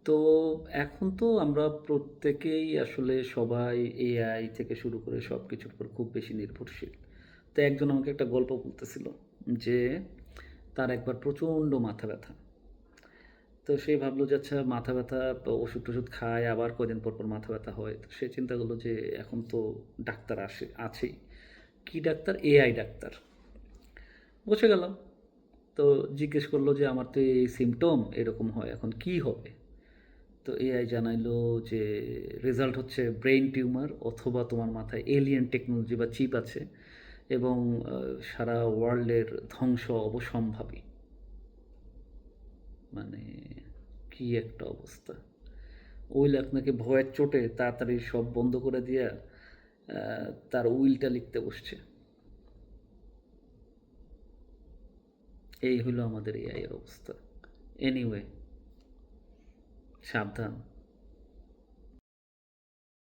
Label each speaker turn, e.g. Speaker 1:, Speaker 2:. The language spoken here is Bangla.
Speaker 1: তো এখন তো আমরা প্রত্যেকেই আসলে সবাই এআই থেকে শুরু করে সব কিছুর উপর খুব বেশি নির্ভরশীল। তো একজন আমাকে একটা গল্প বলতেছিল যে তার একবার প্রচণ্ড মাথা ব্যথা। তো সে ভাবলো যে আচ্ছা মাথা ব্যথা ওষুধ টষুধ খায়, আবার কয়দিন পর পর মাথা ব্যথা হয়। তো সে চিন্তা করলো যে এখন তো ডাক্তার আছেই। কি ডাক্তার? AI doctor. বসে গেলাম। তো জিজ্ঞেস করলো যে আমার তো এই সিমটম এরকম হয়, এখন কি হবে? তো এআই জানাইলো যে রেজাল্ট হচ্ছে ব্রেইন টিউমার, অথবা তোমার মাথায় এলিয়েন টেকনোলজি বা চিপ আছে, এবং সারা ওয়ার্ল্ডের ধ্বংস অবশ্যম্ভাবী। মানে কি একটা অবস্থা! উইল আপনাকে ভয়ের চোটে তাড়াতাড়ি সব বন্ধ করে দিয়া তার উইলটা লিখতে বসছে। এই হলো আমাদের এআই এর অবস্থা। এনিওয়ে, সাবধান।